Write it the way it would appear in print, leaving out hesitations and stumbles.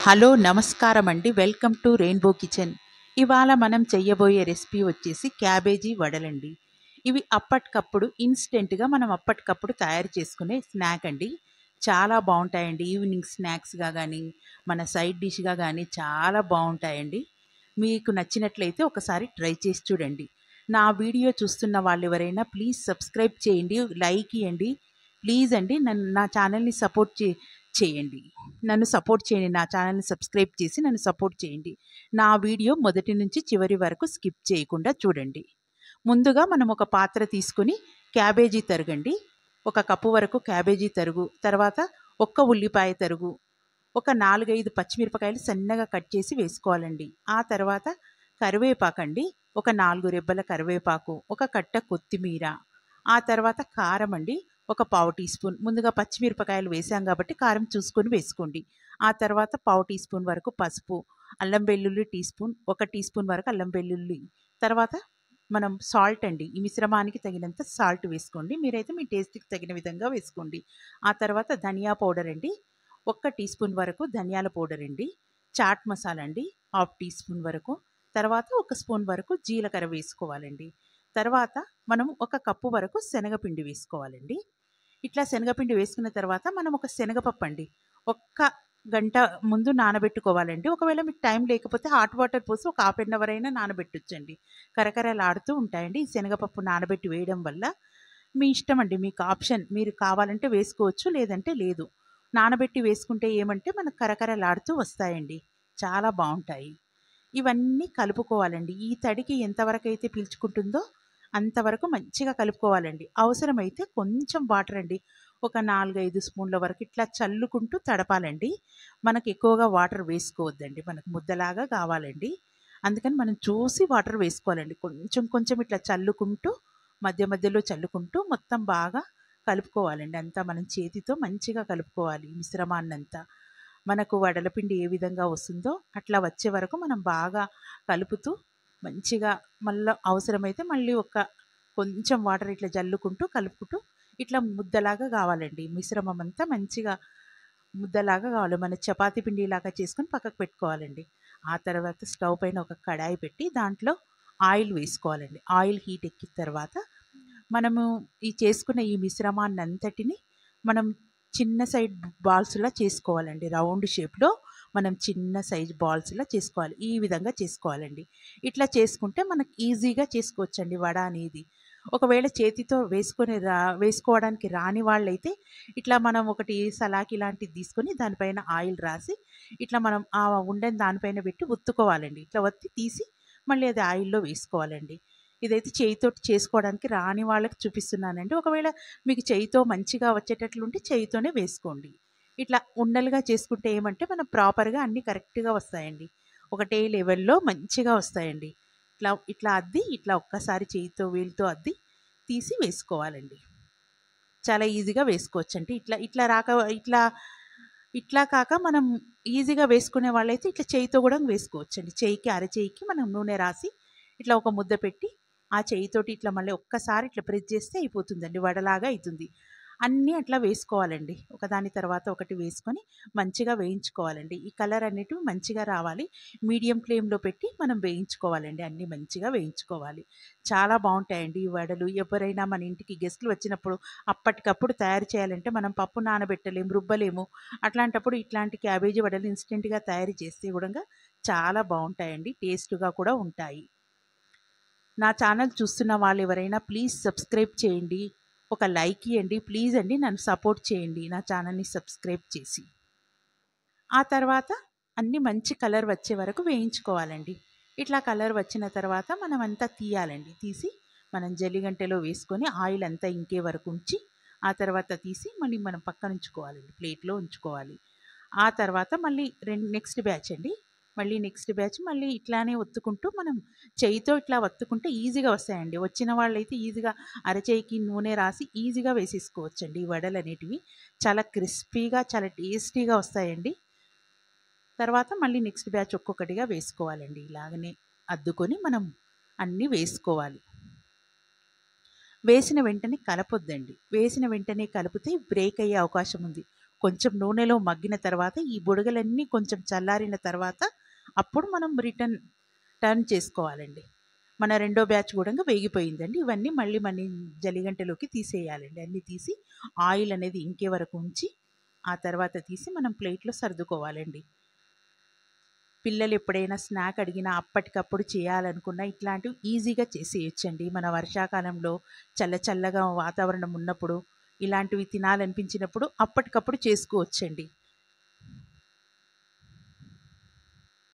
Hello నమస్కారం అండి. Welcome to rainbow kitchen. ఇవాళ మనం చెయ్యబోయే రెసిపీ వచ్చేసి క్యాబేజీ వడలండి. ఇవి అప్పటికప్పుడు ఇన్స్టెంట్గా మనం అప్పటికప్పుడు తయారు చేసుకునే స్నాక్ అండి. చాలా బాగుంటాయండి. ఈవినింగ్ స్నాక్స్గా కానీ మన సైడ్ డిష్గా కానీ చాలా బాగుంటాయండి. మీకు నచ్చినట్లయితే ఒకసారి ట్రై చేసి చూడండి. నా వీడియో చూస్తున్న వాళ్ళు ఎవరైనా ప్లీజ్ సబ్స్క్రైబ్ చేయండి, లైక్ ఇవ్వండి. ప్లీజ్ అండి, నా ఛానల్ని చేయండి. నన్ను సపోర్ట్ చేయండి. నా ఛానల్ని సబ్స్క్రైబ్ చేసి నన్ను సపోర్ట్ చేయండి. నా వీడియో మొదటి నుంచి చివరి వరకు స్కిప్ చేయకుండా చూడండి. ముందుగా మనం ఒక పాత్ర తీసుకుని క్యాబేజీ తరుగండి. ఒక కప్పు వరకు క్యాబేజీ తరుగు, తర్వాత ఒక్క ఉల్లిపాయ తరుగు, ఒక 4-5 పచ్చిమిరపకాయలు సన్నగా కట్ చేసి వేసుకోవాలండి. ఆ తర్వాత కరివేపాకండి, ఒక 4 రెబ్బల కరివేపాకు, ఒక కట్ట కొత్తిమీర, ఆ తర్వాత కారం అండి, ఒక పావు టీ స్పూన్. ముందుగా పచ్చిమిరపకాయలు వేసాం కాబట్టి కారం చూసుకొని వేసుకోండి. ఆ తర్వాత పావు టీ స్పూన్ వరకు పసుపు, అల్లం వెల్లుల్లి టీ స్పూన్, ఒక టీ స్పూన్ వరకు అల్లం వెల్లుల్లి, తర్వాత మనం సాల్ట్ అండి, ఈ మిశ్రమానికి తగినంత సాల్ట్ వేసుకోండి. మీరైతే మీ టేస్ట్కి తగిన విధంగా వేసుకోండి. ఆ తర్వాత ధనియా పౌడర్ అండి, ఒక్క టీ స్పూన్ వరకు ధనియాల పౌడర్ అండి, చాట్ మసాలా అండి హాఫ్ టీ స్పూన్ వరకు, తర్వాత ఒక స్పూన్ వరకు జీలకర్ర వేసుకోవాలండి. తర్వాత మనం ఒక కప్పు వరకు శనగపిండి వేసుకోవాలండి. ఇట్లా శనగపిండి వేసుకున్న తర్వాత మనం ఒక శనగపప్పు అండి ఒక్క గంట ముందు నానబెట్టుకోవాలండి. ఒకవేళ మీకు టైం లేకపోతే హాట్ వాటర్ పోసి ఒక హాఫ్ అన్ అవర్ అయినా నానబెట్టొచ్చండి. కరకరలాడుతూ ఉంటాయండి ఈ శనగపప్పు నానబెట్టి వేయడం వల్ల. మీ ఇష్టం అండి, మీకు ఆప్షన్. మీరు కావాలంటే వేసుకోవచ్చు, లేదంటే లేదు. నానబెట్టి వేసుకుంటే ఏమంటే మనకు కరకరలాడుతూ వస్తాయండి, చాలా బాగుంటాయి. ఇవన్నీ కలుపుకోవాలండి. ఈ తడికి ఎంతవరకు అయితే పీల్చుకుంటుందో అంతవరకు మంచిగా కలుపుకోవాలండి. అవసరమైతే కొంచెం వాటర్ అండి, ఒక 4-5 స్పూన్ల వరకు ఇట్లా చల్లుకుంటూ తడపాలండి. మనకు ఎక్కువగా వాటర్ వేసుకోవద్దండి, మనకు ముద్దలాగా కావాలండి. అందుకని మనం చూసి వాటర్ వేసుకోవాలండి. కొంచెం కొంచెం ఇట్లా చల్లుకుంటూ, మధ్య మధ్యలో చల్లుకుంటూ మొత్తం బాగా కలుపుకోవాలండి. అంతా మనం చేతితో మంచిగా కలుపుకోవాలి ఈ మిశ్రమాన్నంతా. మనకు వడల పిండి ఏ విధంగా వస్తుందో అట్లా వచ్చే వరకు మనం బాగా కలుపుతూ మంచిగా, మళ్ళీ అవసరమైతే మళ్ళీ కొంచెం వాటర్ ఇట్లా జల్లుకుంటూ కలుపుకుంటూ ఇట్లా ముద్దలాగా కావాలండి. మిశ్రమం అంతా మంచిగా ముద్దలాగా కావాలి. మన చపాతీ పిండిలాగా చేసుకొని పక్కకు పెట్టుకోవాలండి. ఆ తర్వాత స్టవ్ పైన ఒక కడాయి పెట్టి దాంట్లో ఆయిల్ వేసుకోవాలండి. ఆయిల్ హీట్ ఎక్కిన తర్వాత మనము ఈ చేసుకున్న ఈ మిశ్రమాన్ని అంతటిని మనం చిన్న సైజ్ బాల్స్లా చేసుకోవాలండి. రౌండ్ షేప్లో మనం చిన్న సైజ్ బాల్స్లా చేసుకోవాలి. ఈ విధంగా చేసుకోవాలండి. ఇట్లా చేసుకుంటే మనకు ఈజీగా చేసుకోవచ్చండి వడ అనేది. ఒకవేళ చేతితో వేసుకోవడానికి రాని వాళ్ళైతే ఇట్లా మనం ఒకటి సలాకి లాంటిది తీసుకొని దానిపైన ఆయిల్ రాసి ఇట్లా మనం ఆ ఉండని దానిపైన పెట్టి ఒత్తుకోవాలండి. ఇట్లా ఒత్తి తీసి మళ్ళీ అది ఆయిల్లో వేసుకోవాలండి. ఇదైతే చేయితోటి చేసుకోవడానికి రాని వాళ్ళకి చూపిస్తున్నానండి. ఒకవేళ మీకు చేయితో మంచిగా వచ్చేటట్లుంటే చేయితోనే వేసుకోండి. ఇట్లా ఉండలుగా చేసుకుంటే ఏమంటే మనం ప్రాపర్గా అన్నీ కరెక్ట్గా వస్తాయండి. ఒకటే లెవెల్లో మంచిగా వస్తాయండి. ఇట్లా ఇట్లా అద్ది ఇట్లా ఒక్కసారి చేయితో వేలుతో అద్ది తీసి వేసుకోవాలండి. చాలా ఈజీగా వేసుకోవచ్చండి. ఇట్లా ఇట్లా రాక ఇట్లా ఇట్లా కాక మనం ఈజీగా వేసుకునే వాళ్ళైతే ఇట్లా చేయితో కూడా వేసుకోవచ్చండి. చేయికి అరచేయికి మనం నూనె రాసి ఇట్లా ఒక ముద్ద పెట్టి ఆ చేయితోటి ఇట్లా మళ్ళీ ఒక్కసారి ఇట్లా ప్రెస్ చేస్తే అయిపోతుందండి, వడలాగా అవుతుంది. అన్నీ అట్లా వేసుకోవాలండి. ఒకదాని తర్వాత ఒకటి వేసుకొని మంచిగా వేయించుకోవాలండి. ఈ కలర్ అనేటివి మంచిగా రావాలి. మీడియం ఫ్లేమ్లో పెట్టి మనం వేయించుకోవాలండి. అన్నీ మంచిగా వేయించుకోవాలి. చాలా బాగుంటాయండి ఈ వడలు. ఎవరైనా మన ఇంటికి గెస్టులు వచ్చినప్పుడు అప్పటికప్పుడు తయారు చేయాలంటే మనం పప్పు నానబెట్టలేము, రుబ్బలేము. అట్లాంటప్పుడు ఇట్లాంటి క్యాబేజీ వడలు ఇన్స్టెంట్గా తయారు చేస్తే కూడా చాలా బాగుంటాయండి, టేస్ట్గా కూడా ఉంటాయి. నా ఛానల్ చూస్తున్న వాళ్ళు ఎవరైనా ప్లీజ్ సబ్స్క్రైబ్ చేయండి, ఒక లైక్ ఇవ్వండి. ప్లీజ్ అండి, నన్ను సపోర్ట్ చేయండి నా ఛానల్ని సబ్స్క్రైబ్ చేసి. ఆ తర్వాత అన్నీ మంచి కలర్ వచ్చే వరకు వేయించుకోవాలండి. ఇట్లా కలర్ వచ్చిన తర్వాత మనం అంతా తీయాలండి. తీసి మనం జల్లిగంటెలో వేసుకొని ఆయిల్ అంతా ఇంకే వరకు ఉంచి ఆ తర్వాత తీసి మళ్ళీ మనం పక్కన ఉంచుకోవాలండి, ప్లేట్లో ఉంచుకోవాలి. ఆ తర్వాత మళ్ళీ నెక్స్ట్ బ్యాచ్ అండి, మళ్ళీ నెక్స్ట్ బ్యాచ్ మళ్ళీ ఇట్లానే ఒత్తుకుంటూ మనం చేయితో ఇట్లా ఒత్తుకుంటే ఈజీగా వస్తాయండి. వచ్చిన వాళ్ళైతే ఈజీగా అరచేయికి నూనె రాసి ఈజీగా వేసేసుకోవచ్చండి. ఈ వడలు అనేటివి చాలా క్రిస్పీగా చాలా టేస్టీగా వస్తాయండి. తర్వాత మళ్ళీ నెక్స్ట్ బ్యాచ్ ఒక్కొక్కటిగా వేసుకోవాలండి. ఇలాగనే అద్దుకొని మనం అన్నీ వేసుకోవాలి. వేసిన వెంటనే కలపొద్దండి. వేసిన వెంటనే కలిపితే బ్రేక్ అయ్యే అవకాశం ఉంది. కొంచెం నూనెలో మగ్గిన తర్వాత ఈ బుడగలన్నీ కొంచెం చల్లారిన తర్వాత అప్పుడు మనం టర్న్ చేసుకోవాలండి. మన రెండో బ్యాచ్ కూడా వేగిపోయిందండి. ఇవన్నీ మళ్ళీ మన జలిగంటలోకి తీసేయాలండి. అన్నీ తీసి ఆయిల్ అనేది ఇంకే వరకు ఉంచి ఆ తర్వాత తీసి మనం ప్లేట్లో సర్దుకోవాలండి. పిల్లలు ఎప్పుడైనా స్నాక్ అడిగినా అప్పటికప్పుడు చేయాలనుకున్నా ఇట్లాంటివి ఈజీగా చేసేయొచ్చండి. మన వర్షాకాలంలో చల్లగా వాతావరణం ఉన్నప్పుడు ఇలాంటివి తినాలనిపించినప్పుడు అప్పటికప్పుడు చేసుకోవచ్చండి.